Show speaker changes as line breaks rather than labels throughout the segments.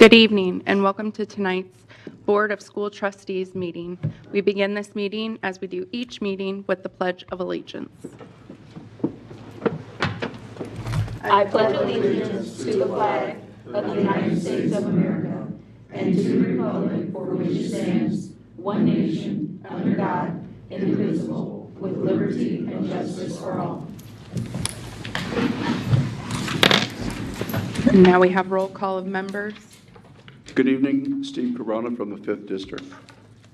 Good evening and welcome to tonight's Board of School Trustees meeting. We begin this meeting, as we do each meeting, with the Pledge of Allegiance.
I pledge allegiance to the flag of the United States of America and to the republic for which it stands, one nation, under God, indivisible, with liberty and justice for all.
And now we have roll call of members.
Good evening, Steve Corona from the 5th District.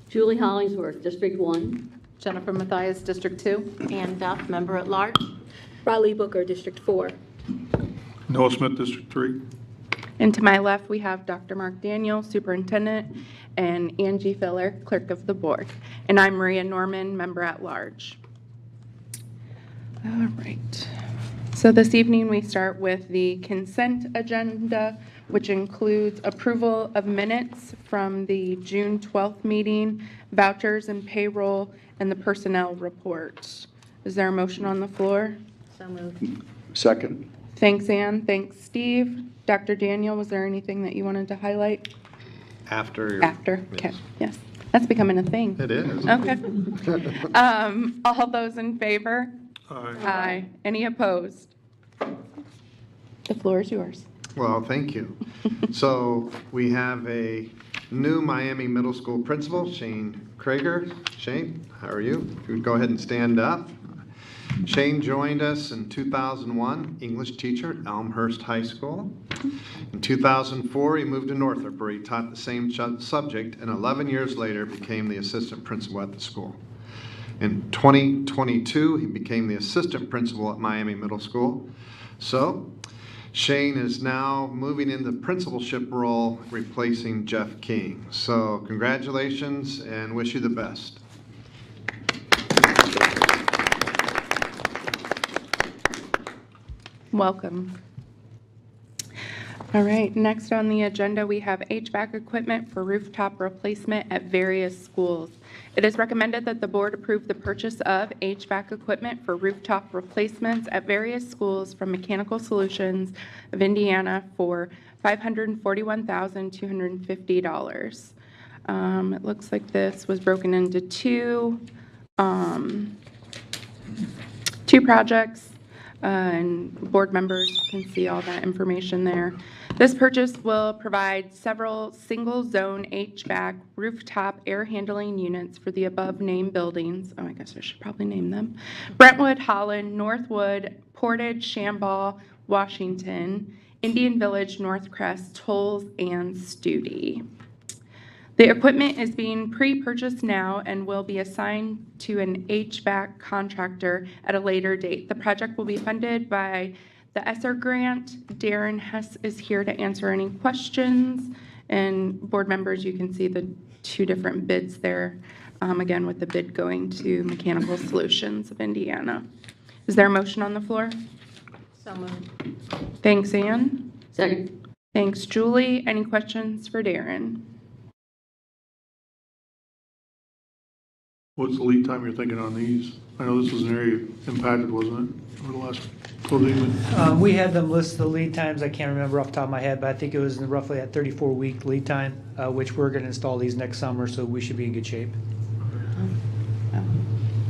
Julie Hollingsworth, District 1.
Jennifer Mathias, District 2.
Ann Duff, Member at Large.
Riley Booker, District 4.
Noah Smith, District 3.
And to my left, we have Dr. Mark Daniel, Superintendent, and Angie Filler, Clerk of the Board. And I'm Maria Norman, Member at Large. All right. So this evening, we start with the consent agenda, which includes approval of minutes from the June 12th meeting, vouchers and payroll, and the personnel report. Is there a motion on the floor?
So moved.
Second.
Thanks, Ann. Thanks, Steve. Dr. Daniel, was there anything that you wanted to highlight?
After.
After, okay, yes. That's becoming a thing.
It is.
Okay. All those in favor?
Aye.
Aye. Any opposed? The floor is yours.
Well, thank you. So we have a new Miami Middle School principal, Shane Krager. Shane, how are you? If you would go ahead and stand up. Shane joined us in 2001, English teacher at Elmhurst High School. In 2004, he moved to Northrop, where he taught the same subject, and 11 years later became the assistant principal at the school. In 2022, he became the assistant principal at Miami Middle School. So Shane is now moving into the principalship role, replacing Jeff King. So congratulations and wish you the best.
Welcome. All right, next on the agenda, we have HVAC equipment for rooftop replacement at various schools. It is recommended that the board approve the purchase of HVAC equipment for rooftop replacements at various schools from Mechanical Solutions of Indiana for $541,250. It looks like this was broken into two projects. And board members can see all that information there. This purchase will provide several single-zone HVAC rooftop air handling units for the above-named buildings. Oh, I guess I should probably name them. Brentwood, Holland, Northwood, Portage, Shamball, Washington, Indian Village, Northcrest, Tolles, and Studi. The equipment is being pre-purchased now and will be assigned to an HVAC contractor at a later date. The project will be funded by the ESSER grant. Darren Hess is here to answer any questions. And board members, you can see the two different bids there, again, with the bid going to Mechanical Solutions of Indiana. Is there a motion on the floor?
So moved.
Thanks, Ann.
Second.
Thanks, Julie. Any questions for Darren?
What's the lead time you're thinking on these? I know this was an area impacted, wasn't it, over the last 12 days?
We had them list the lead times. I can't remember off the top of my head, but I think it was roughly at 34-week lead time, which we're going to install these next summer, so we should be in good shape.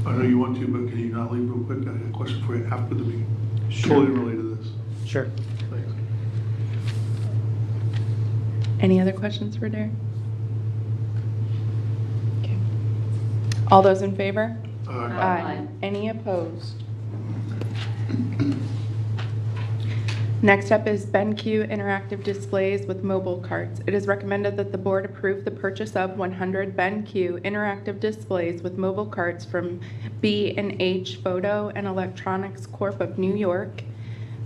I know you want to, but can you not leave real quick? I had a question for you after the meeting.
Sure.
Totally related to this.
Sure.
Thanks.
Any other questions for Darren? Okay. All those in favor?
Aye.
Any opposed? Next up is BenQ interactive displays with mobile carts. It is recommended that the board approve the purchase of 100 BenQ interactive displays with mobile carts from B&H Photo and Electronics Corp. of New York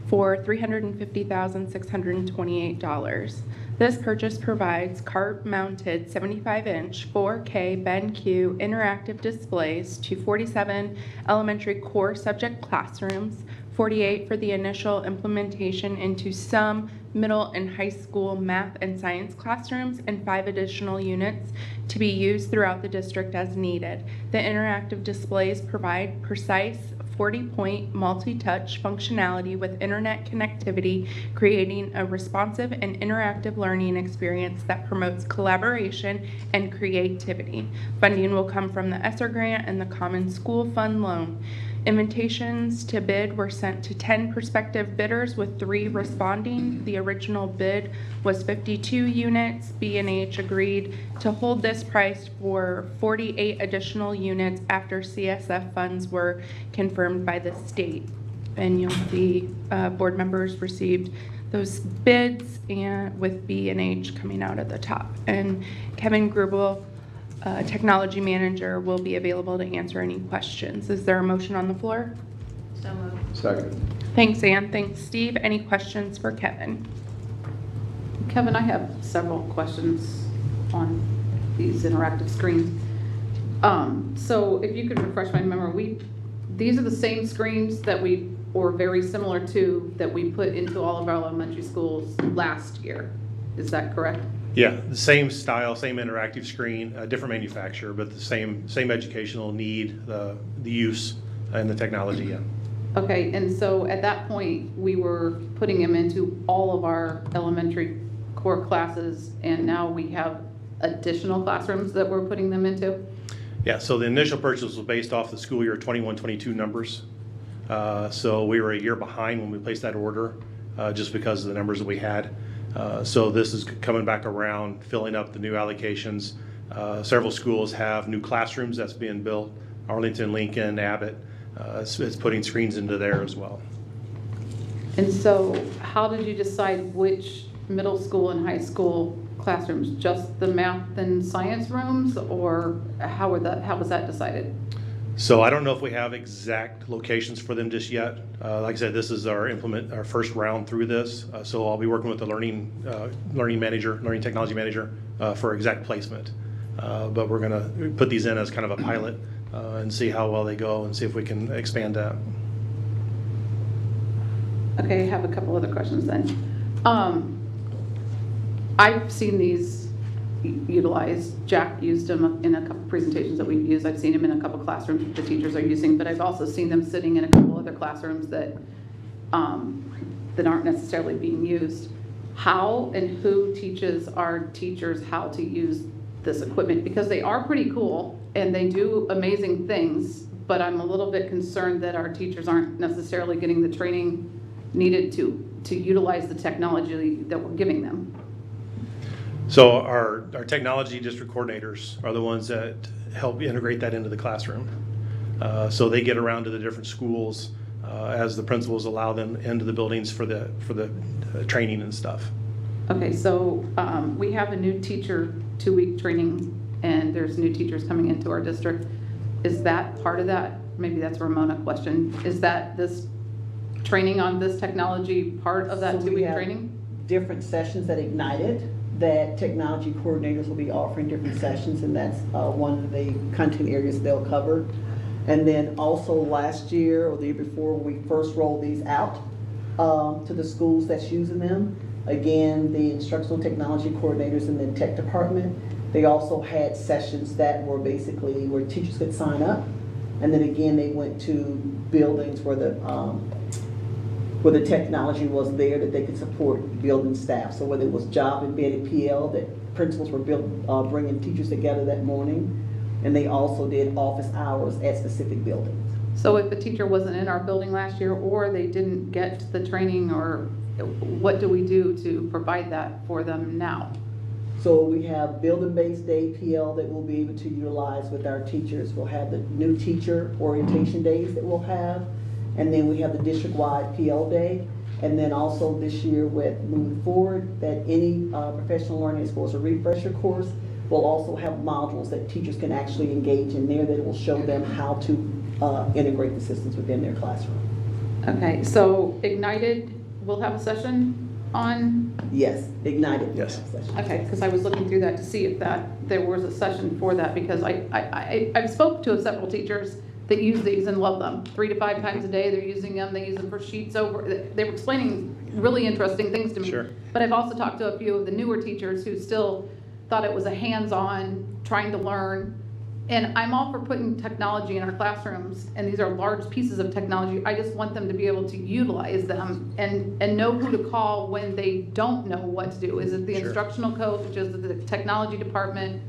for $350,628. This purchase provides cart-mounted 75-inch 4K BenQ interactive displays to 47 elementary core subject classrooms, 48 for the initial implementation into some middle and high school math and science classrooms, and 5 additional units to be used throughout the district as needed. The interactive displays provide precise 40-point multi-touch functionality with internet connectivity, creating a responsive and interactive learning experience that promotes collaboration and creativity. Funding will come from the ESSER grant and the Common School Fund loan. Invitations to bid were sent to 10 prospective bidders with 3 responding. The original bid was 52 units. B&H agreed to hold this price for 48 additional units after CSF funds were confirmed by the state. And you'll see board members received those bids, and with B&H coming out at the top. And Kevin Grubel, technology manager, will be available to answer any questions. Is there a motion on the floor?
So moved.
Second.
Thanks, Ann. Thanks, Steve. Any questions for Kevin?
Kevin, I have several questions on these interactive screens. So if you could refresh my memory, these are the same screens that or very similar to, that we put into all of our elementary schools last year. Is that correct?
Yeah, the same style, same interactive screen, different manufacturer, but the same educational need, the use, and the technology, yeah.
Okay, and so at that point, we were putting them into all of our elementary core classes, and now we have additional classrooms that we're putting them into?
Yeah, so the initial purchase was based off the school year 21-22 numbers. So we were a year behind when we placed that order, just because of the numbers that we had. So this is coming back around, filling up the new allocations. Several schools have new classrooms that's being built. Arlington, Lincoln, Abbott, it's putting screens into there as well.
And so how did you decide which middle school and high school classrooms? Just the math and science rooms, or how was that decided?
So I don't know if we have exact locations for them just yet. Like I said, this is our first round through this. So I'll be working with the learning technology manager for exact placement. But we're gonna put these in as kind of a pilot and see how well they go and see if we can expand that.
Okay, I have a couple other questions then. I've seen these utilized. Jack used them in a couple presentations that we've used. I've seen them in a couple classrooms that the teachers are using, but I've also seen them sitting in a couple other classrooms that aren't necessarily being used. How and who teaches our teachers how to use this equipment? Because they are pretty cool and they do amazing things, but I'm a little bit concerned that our teachers aren't necessarily getting the training needed to utilize the technology that we're giving them.
So our technology district coordinators are the ones that help integrate that into the classroom. So they get around to the different schools as the principals allow them into the buildings for the training and stuff.
Okay, so we have a new teacher 2-week training, and there's new teachers coming into our district. Is that part of that? Maybe that's a Ramona question. Is that this training on this technology part of that 2-week training?
Different sessions that ignited, that technology coordinators will be offering different sessions, and that's one of the content areas they'll cover. And then also last year or the year before, we first rolled these out to the schools that's using them. Again, the instructional technology coordinators in the tech department, they also had sessions that were basically where teachers could sign up. And then again, they went to buildings where the technology was there that they could support building staff. So whether it was job embedded PL, that principals were bringing teachers together that morning, and they also did office hours at specific buildings.
So if a teacher wasn't in our building last year, or they didn't get the training, or what do we do to provide that for them now?
So we have building-based day PL that we'll be able to utilize with our teachers. We'll have the new teacher orientation days that we'll have. And then we have the district-wide PL day. And then also this year, with moving forward, that any professional learning as well as a refresher course will also have modules that teachers can actually engage in there that will show them how to integrate the systems within their classroom.
Okay, so Ignited will have a session on?
Yes, Ignited.
Yes.
Okay, because I was looking through that to see if there was a session for that, because I've spoke to several teachers that use these and love them. 3 to 5 times a day they're using them. They use them for sheets over. They were explaining really interesting things to me.
Sure.
But I've also talked to a few of the newer teachers who still thought it was a hands-on, trying to learn, And I'm all for putting technology in our classrooms, and these are large pieces of technology. I just want them to be able to utilize them and know who to call when they don't know what to do. Is it the
Sure.
instructional coach? Is it the technology department?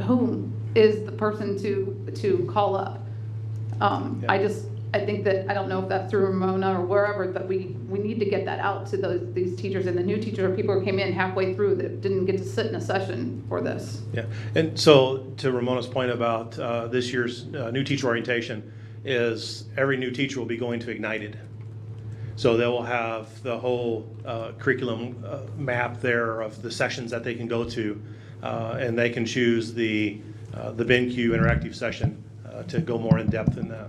Whom is the person to call up?
Yeah.
I think that, I don't know if that's through Ramona or wherever, but we need to get that out to these teachers and the new teachers or people who came in halfway through that didn't get to sit in a session for this.
Yeah, and so to Ramona's point about this year's new teacher orientation is every new teacher will be going to Ignited. So they will have the whole curriculum map there of the sessions that they can go to, and they can choose the BenQ interactive session to go more in depth in that.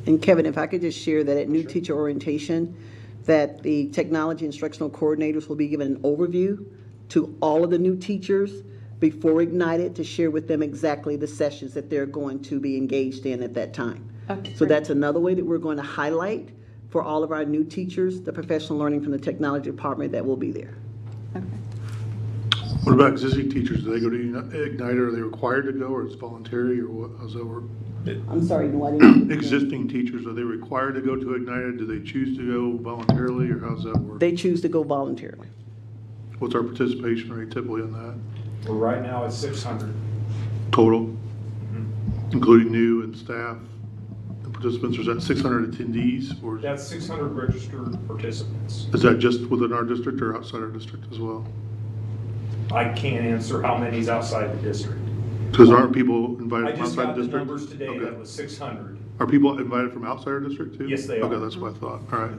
And Kevin, if I could just share that at new teacher orientation, that the technology instructional coordinators will be given an overview to all of the new teachers before Ignited to share with them exactly the sessions that they're going to be engaged in at that time.
Okay,
So
great.
that's another way that we're going to highlight for all of our new teachers, the professional learning from the technology department that will be there.
Okay.
What about existing teachers? Do they go to Ignite, or are they required to go, or it's voluntary, or what, how's that work?
I'm sorry, no, I didn't.
Existing teachers, are they required to go to Ignite? Do they choose to go voluntarily, or how's that work?
They choose to go voluntarily.
What's our participation rate typically on that?
Well, right now it's 600.
Total, including new and staff and participants, or is that 600 attendees? Or
That's 600 registered participants.
is that just within our district or outside our district as well?
I can't answer how many is outside the district.
Because aren't people
I
invited from
just
outside
got
the
the
district?
numbers today,
Okay.
that was 600.
Are people invited from outside our district too?
Yes, they are.
Okay, that's what I thought. All right.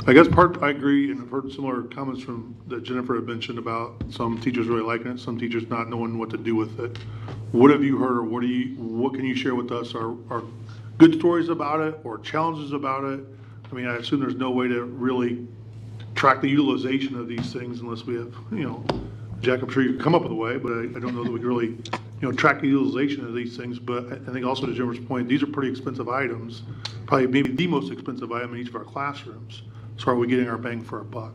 I guess I agree, and I've heard similar comments from that Jennifer had mentioned about some teachers really liking it, some teachers not knowing what to do with it. What have you heard, or what can you share with us? Are good stories about it or challenges about it? I mean, I assume there's no way to really track the utilization of these things unless we have, Jack, I'm sure you can come up with a way, but I don't know that we can really, track the utilization of these things. But I think also to Jennifer's point, these are pretty expensive items, probably maybe the most expensive item in each of our classrooms. So are we getting our bang for our buck?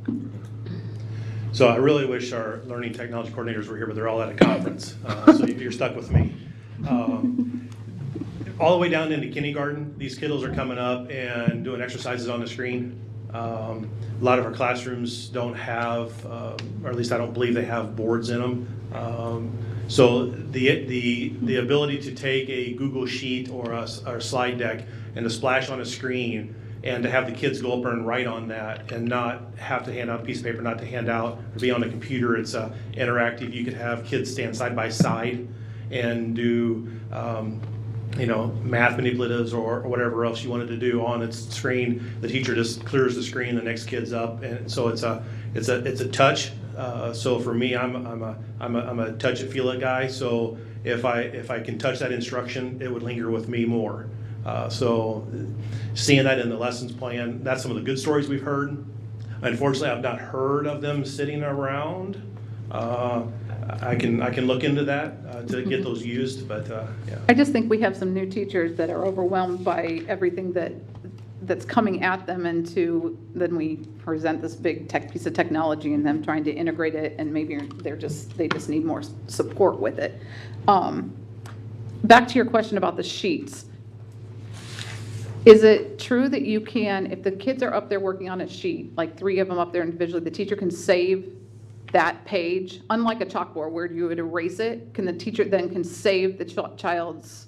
So I really wish our learning technology coordinators were here, but they're all at a conference, so you're stuck with me. All the way down into kindergarten, these kiddos are coming up and doing exercises on the screen. A lot of our classrooms don't have, or at least I don't believe they have boards in them. So the ability to take a Google Sheet or a slide deck and to splash on a screen and to have the kids go up there and write on that and not have to hand out a piece of paper, not to hand out or be on a computer. It's interactive. You could have kids stand side by side and do math manipulatives or whatever else you wanted to do on its screen. The teacher just clears the screen, the next kid's up, and so it's a touch. So for me, I'm a touch it, feel it guy. So if I can touch that instruction, it would linger with me more. So seeing that in the lessons plan, that's some of the good stories we've heard. Unfortunately, I've not heard of them sitting around. I can look into that to get those used, but yeah.
I just think we have some new teachers that are overwhelmed by everything that's coming at them, and then we present this big piece of technology and them trying to integrate it, and maybe they just need more support with it. Back to your question about the sheets. Is it true that you can, if the kids are up there working on a sheet, like 3 of them up there individually, the teacher can save that page, unlike a chalkboard where you would erase it? Can the teacher then save the child's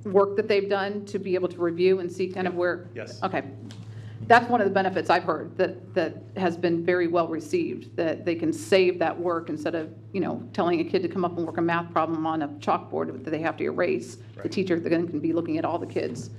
work that they've done to be able to review and see kind of where?
Yes.
Okay. That's one of the benefits I've heard that has been very well received, that they can save that work instead of, telling a kid to come up and work a math problem on a chalkboard that they have to erase.
Right.
The teacher then can be looking at all the kids.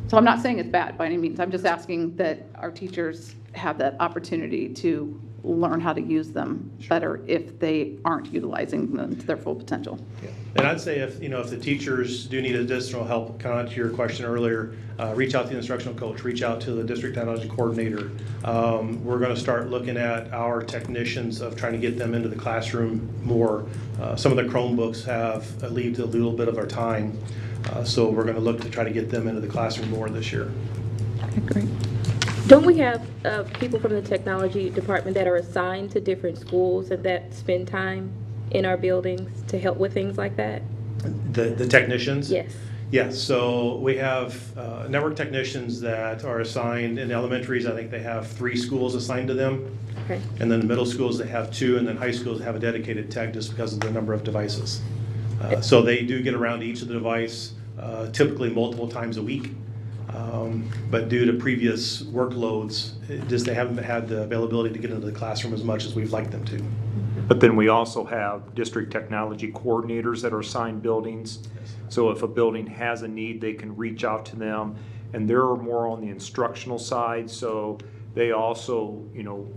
So I'm not saying it's bad by any means. I'm just asking that our teachers have that opportunity to learn how to use them better if they aren't utilizing them to their full potential.
Yeah. And I'd say if the teachers do need additional help, kind of to your question earlier, reach out to the instructional coach, reach out to the district technology coordinator. We're going to start looking at our technicians of trying to get them into the classroom more. Some of the Chromebooks have leaved a little bit of our time, so we're going to look to try to get them into the classroom more this year.
Okay, great.
Don't we have people from the technology department that are assigned to different schools and that spend time in our buildings to help with things like that?
The technicians?
Yes.
Yes, so we have network technicians that are assigned in elementaries. I think they have 3 schools assigned to them.
Okay.
And then the middle schools, they have 2, and then high schools have a dedicated tech just because of the number of devices. So they do get around to each of the device, typically multiple times a week. But due to previous workloads, they haven't had the availability to get into the classroom as much as we'd like them to.
But then we also have district technology coordinators that are assigned buildings. So if a building has a need, they can reach out to them, and they're more on the instructional side. So they also,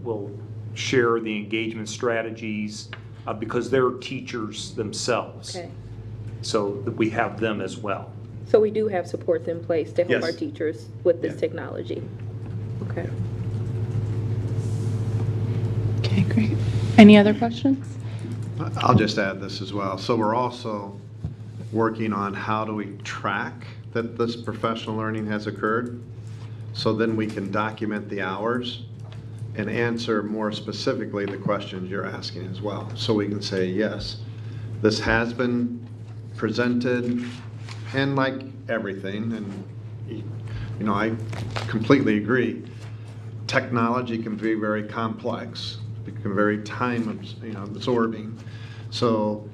will share the engagement strategies because they're teachers themselves.
Okay.
So that we have them as well.
So we do have supports in place to help
Yes.
our teachers with this
Yeah.
technology. Okay.
Okay, great. Any other questions?
I'll just add this as well. So we're also working on how do we track that this professional learning has occurred, so then we can document the hours and answer more specifically the questions you're asking as well. So we can say, yes, this has been presented, and like everything, and I completely agree, technology can be very complex, it can be very time absorbing. So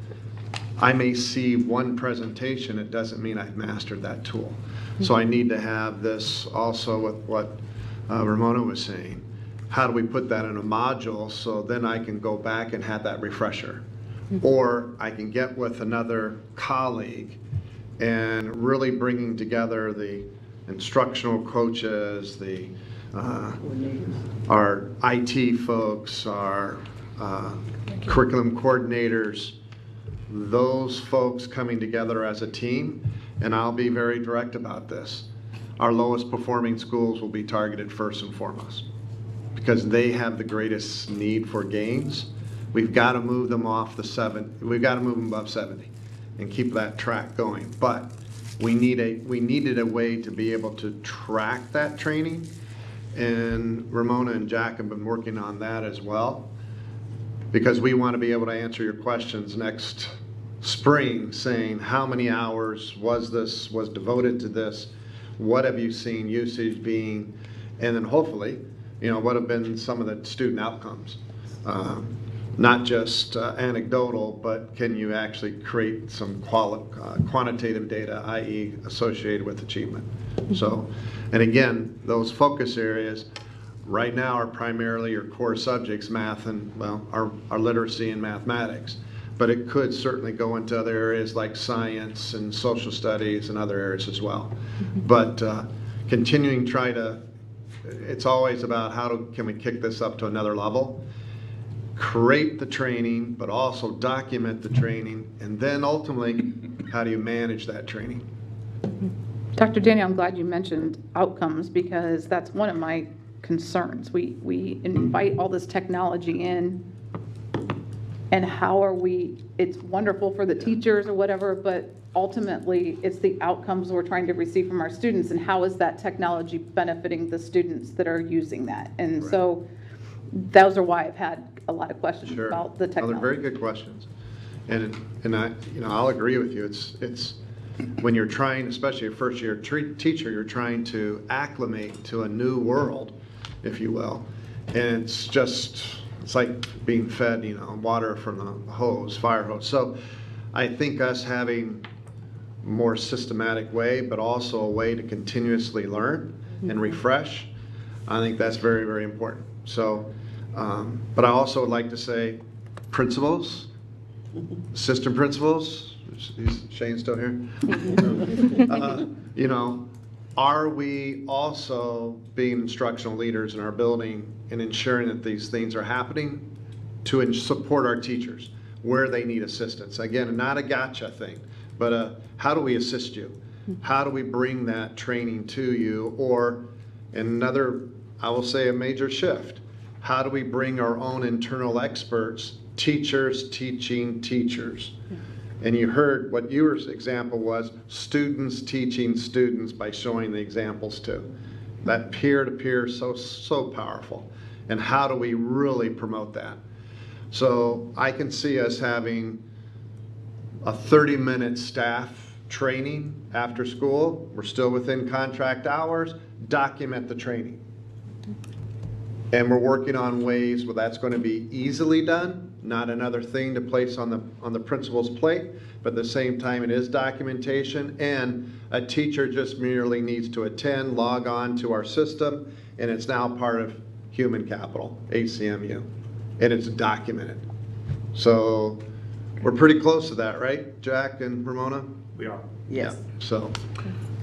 I may see one presentation, it doesn't mean I've mastered that tool. So I need to have this also with what Ramona was saying. How do we put that in a module so then I can go back and have that refresher? Or I can get with another colleague and really bringing together the instructional coaches, our IT folks, our curriculum coordinators, those folks coming together as a team. And I'll be very direct about this. Our lowest performing schools will be targeted first and foremost because they have the greatest need for gains. We've got to move them we've got to move them above 70 and keep that track going. But we needed a way to be able to track that training, and Ramona and Jack have been working on that as well, because we want to be able to answer your questions next spring, saying how many hours was devoted to this, what have you seen usage being, and then hopefully, what have been some of the student outcomes. Not just anecdotal, but can you actually create some quantitative data, i.e. associated with achievement. So, and again, those focus areas right now are primarily your core subjects, math and, our literacy and mathematics. But it could certainly go into other areas like science and social studies and other areas as well. But continuing it's always about can we kick this up to another level? Create the training, but also document the training, and then ultimately, how do you manage that training?
Dr. Daniel, I'm glad you mentioned outcomes because that's one of my concerns. We invite all this technology in, and it's wonderful for the teachers or whatever, but ultimately it's the outcomes we're trying to receive from our students, and how is that technology benefiting the students that are using that? And
Right.
So those are why I've had a lot of questions
Sure.
about the technology.
They're very good questions, and I'll agree with you. It's when you're trying, especially a first-year teacher, you're trying to acclimate to a new world, if you will, and it's like being fed, water from the fire hose. So I think us having a more systematic way, but also a way to continuously learn and refresh, I think that's very, very important. So, but I also would like to say principals, assistant principals, is Shane still here? Are we also being instructional leaders in our building and ensuring that these things are happening to support our teachers where they need assistance? Again, not a gotcha thing, but how do we assist you? How do we bring that training to you? Or I will say a major shift. How do we bring our own internal experts, teachers teaching teachers? And you heard what your example was, students teaching students by showing the examples too. That peer-to-peer, so powerful. And how do we really promote that? So I can see us having a 30-minute staff training after school. We're still within contract hours. Document the training. And we're working on ways where that's going to be easily done, not another thing to place on the principal's plate, but at the same time it is documentation, and a teacher just merely needs to attend, log on to our system, and it's now part of human capital, HCMU, and it's documented. So we're pretty close to that, right, Jack and Ramona?
We are.
Yes.
So.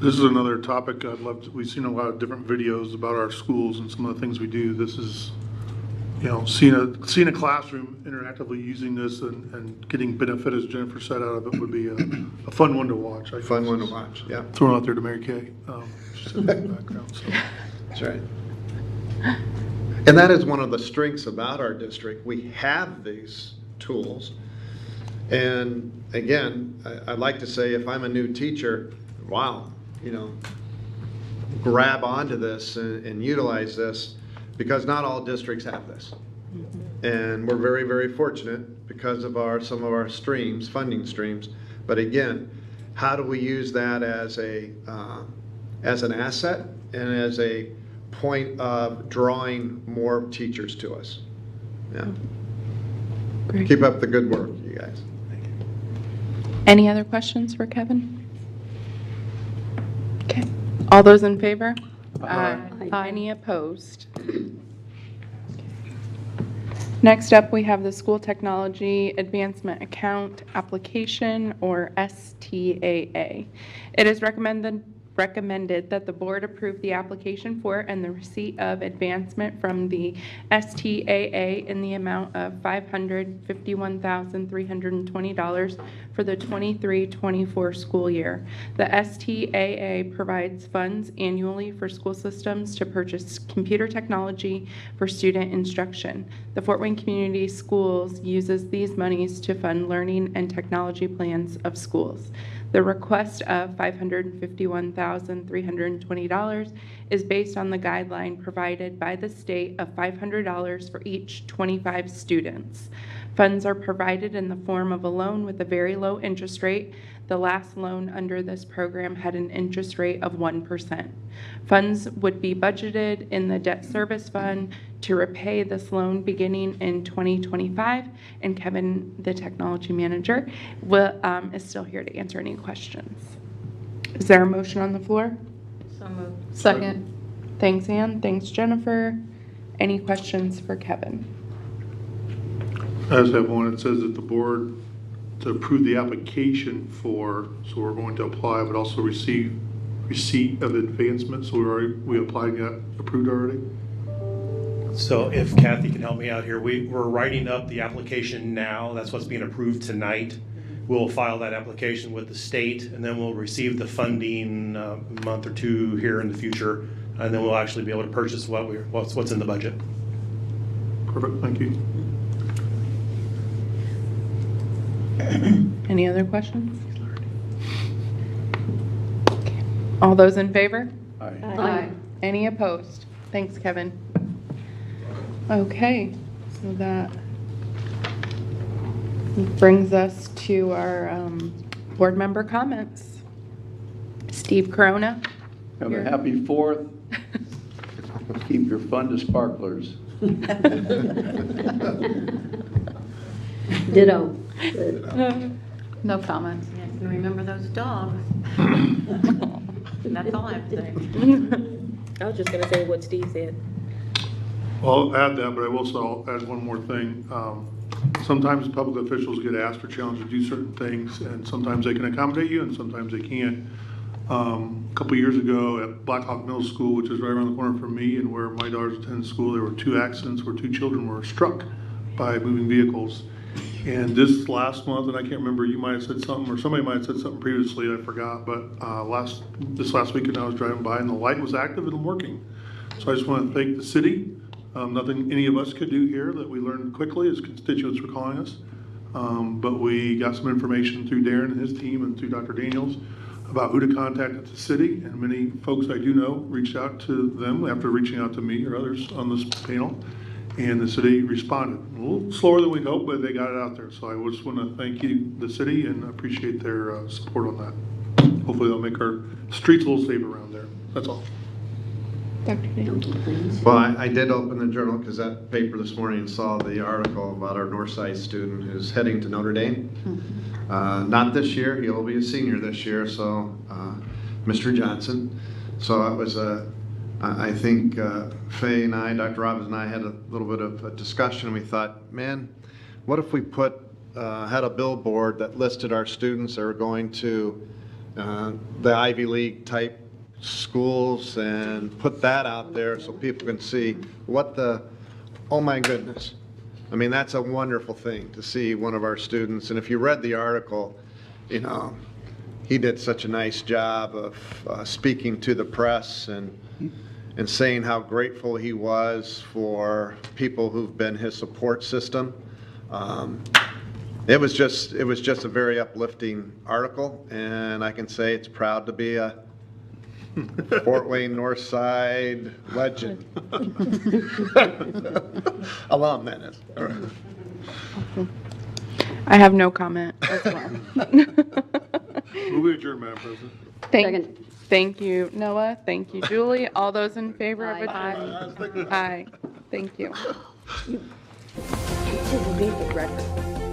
This is another topic I'd love to, we've seen a lot of different videos about our schools and some of the things we do. This is, you know, seeing a classroom interactively using this and getting benefit, as Jennifer said, out of it would be a fun one to watch.
Fun one to watch, yeah.
Thrown out there to Mary Kay. She's in the background, so.
That's right. And that is one of the strengths about our district. We have these tools. And again, I'd like to say if I'm a new teacher, wow, you know, grab onto this and utilize this, because not all districts have this. And we're very, very fortunate because of some of our streams, funding streams. But again, how do we use that as an asset and as a point of drawing more teachers to us? Yeah.
Great.
Keep up the good work, you guys.
Any other questions for Kevin? Okay. All those in favor?
Aye.
Any opposed? Next up, we have the School Technology Advancement Account Application, or STAA. It is recommended that the board approve the application for and the receipt of advancement from the STAA in the amount of $551,320 for the 23-24 school year. The STAA provides funds annually for school systems to purchase computer technology for student instruction. The Fort Wayne Community Schools uses these monies to fund learning and technology plans of schools. The request of $551,320 is based on the guideline provided by the state of $500 for each 25 students. Funds are provided in the form of a loan with a very low interest rate. The last loan under this program had an interest rate of 1%. Funds would be budgeted in the debt service fund to repay this loan beginning in 2025, and Kevin, the technology manager, is still here to answer any questions. Is there a motion on the floor?
So moved.
Second.
Thanks, Ann. Thanks, Jennifer. Any questions for Kevin?
I just have one. It says that the board to approve the application for, so we're going to apply, but also receive receipt of advancement. So we applied and got approved already?
So if Kathy can help me out here, we're writing up the application now. That's what's being approved tonight. We'll file that application with the state, and then we'll receive the funding a month or two here in the future, and then we'll actually be able to purchase what's in the budget.
Perfect, thank you.
Any other questions? Okay. All those in favor?
Aye.
Any opposed? Thanks, Kevin. Okay, so that brings us to our board member comments. Steve Corona.
Have a happy 4th. Keep your fun to sparklers.
Ditto.
No comments.
Yeah, can remember those dogs. That's all I have to say.
I was just gonna say what Steve said.
Well, I'll add that, but I will also add one more thing. Sometimes public officials get asked or challenged to do certain things, and sometimes they can accommodate you and sometimes they can't. A couple years ago at Black Hawk Middle School, which is right around the corner from me and where my daughters attend school, there were 2 accidents where 2 children were struck by moving vehicles. And this last month, and I can't remember, you might have said something, or somebody might have said something previously, I forgot, but this last weekend I was driving by and the light was active and working. So I just want to thank the city. Nothing any of us could do here that we learned quickly as constituents were calling us. But we got some information through Darren and his team and through Dr. Daniels about who to contact at the city, and many folks I do know reached out to them after reaching out to me or others on this panel. And the city responded. A little slower than we'd hoped, but they got it out there. So I just want to thank you, the city, and appreciate their support on that. Hopefully they'll make our streets a little safer around there. That's all.
Dr. Dale.
Well, I did open the journal because that paper this morning saw the article about our Northside student who's heading to Notre Dame. Not this year, he'll be a senior this year, so Mr. Johnson. So it was I think Faye and I, Dr. Robbins and I had a little bit of a discussion. We thought, man, what if we had a billboard that listed our students that are going to the Ivy League type schools and put that out there so people can see oh my goodness. I mean, that's a wonderful thing to see one of our students. And if you read the article, you know, he did such a nice job of speaking to the press and saying how grateful he was for people who've been his support system. It was just a very uplifting article, and I can say it's proud to be a Fort Wayne Northside legend. Alum, that is. All right.
I have no comment as well.
Move adjourned, Madam President.
Thank you, Noah. Thank you, Julie. All those in favor of adjournment? Aye. Thank you.
You didn't beat the record.